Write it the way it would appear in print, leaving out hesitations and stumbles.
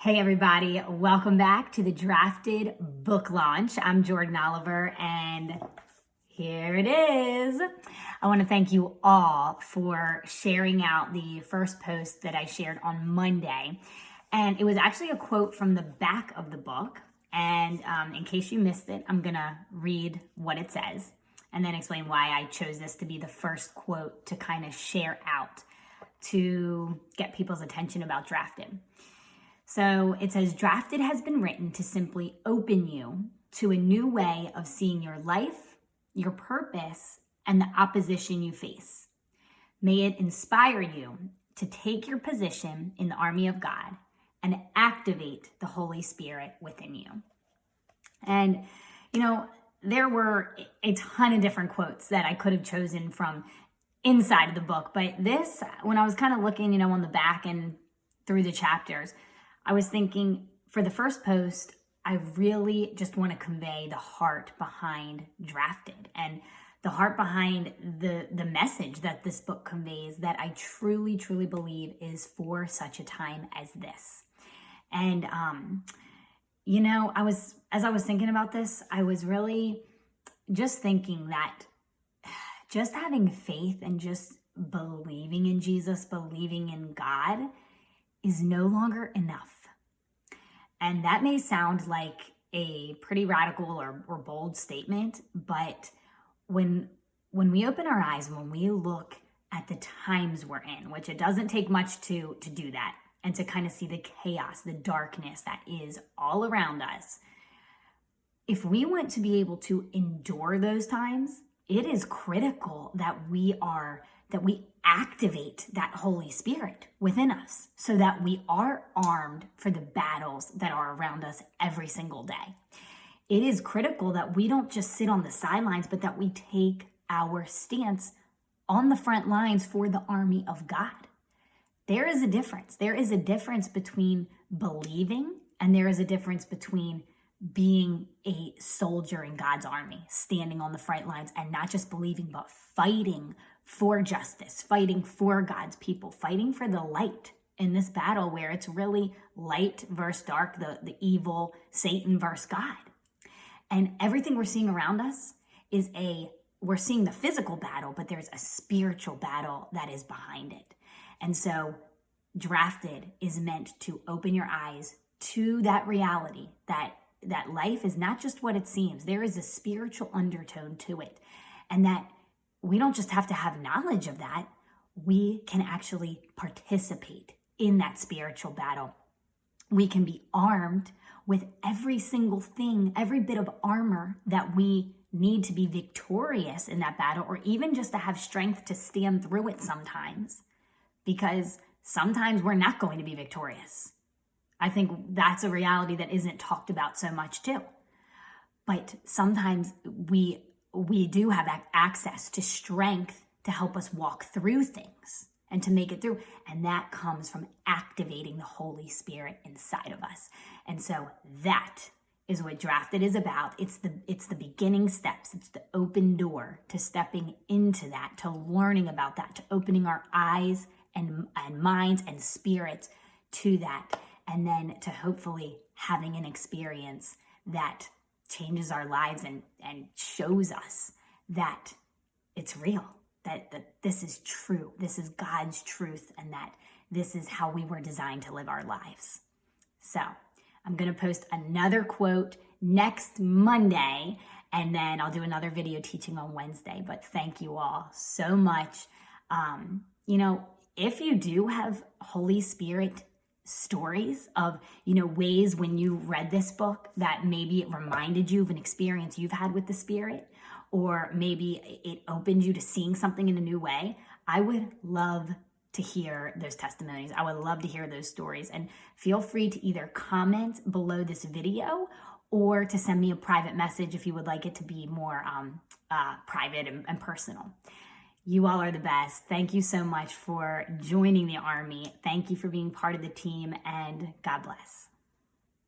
Hey everybody, welcome back to the Drafted book launch. I'm Jordan Oliver and here it is. I want to thank you all for sharing out the first post that I shared on Monday. And it was actually a quote from the back of the book. And in case you missed it, I'm going to read what it says and then explain why I chose this to be the first quote to kind of share out to get people's attention about Drafted. So it says, Drafted has been written to simply open you to a new way of seeing your life, your purpose, and the opposition you face. May it inspire you to take your position in the army of God and activate the Holy Spirit within you. And, there were a ton of different quotes that I could have chosen from inside of the book. But this, when I was kind of looking, on the back and through the chapters, I was thinking for the first post, I really just want to convey the heart behind Drafted and the heart behind the message that this book conveys that I truly, truly believe is for such a time as this. And, as I was thinking about this, I was really just thinking that just having faith and just believing in Jesus, believing in God is no longer enough. And that may sound like a pretty radical or bold statement, but when we open our eyes and when we look at the times we're in, which it doesn't take much to do that, and to kind of see the chaos, the darkness that is all around us, if we want to be able to endure those times, it is critical that we activate that Holy Spirit within us so that we are armed for the battles that are around us every single day. It is critical that we don't just sit on the sidelines, but that we take our stance on the front lines for the army of God. There is a difference. There is a difference between believing and there is a difference between being a soldier in God's army, standing on the front lines and not just believing, but fighting for justice, fighting for God's people, fighting for the light in this battle where it's really light versus dark, the evil, Satan versus God. And everything we're seeing around us we're seeing the physical battle, but there's a spiritual battle that is behind it. And so Drafted is meant to open your eyes to that reality that life is not just what it seems. There is a spiritual undertone to it. And that we don't just have to have knowledge of that. We can actually participate in that spiritual battle. We can be armed with every single thing, every bit of armor that we need to be victorious in that battle, or even just to have strength to stand through it sometimes. Because sometimes we're not going to be victorious. I think that's a reality that isn't talked about so much too. But sometimes we do have access to strength to help us walk through things and to make it through. And that comes from activating the Holy Spirit inside of us. And so that is what Drafted is about. It's the beginning steps. It's the open door to stepping into that, to learning about that, to opening our eyes and minds and spirits to that. And then to hopefully having an experience that changes our lives and shows us that it's real, that this is true, this is God's truth, and that this is how we were designed to live our lives. So I'm going to post another quote next Monday, and then I'll do another video teaching on Wednesday. But thank you all so much. If you do have Holy Spirit stories of, ways when you read this book that maybe it reminded you of an experience you've had with the Spirit, or maybe it opened you to seeing something in a new way, I would love to hear those testimonies. I would love to hear those stories. And feel free to either comment below this video or to send me a private message if you would like it to be more private and personal. You all are the best. Thank you so much for joining the army. Thank you for being part of the team, and God bless.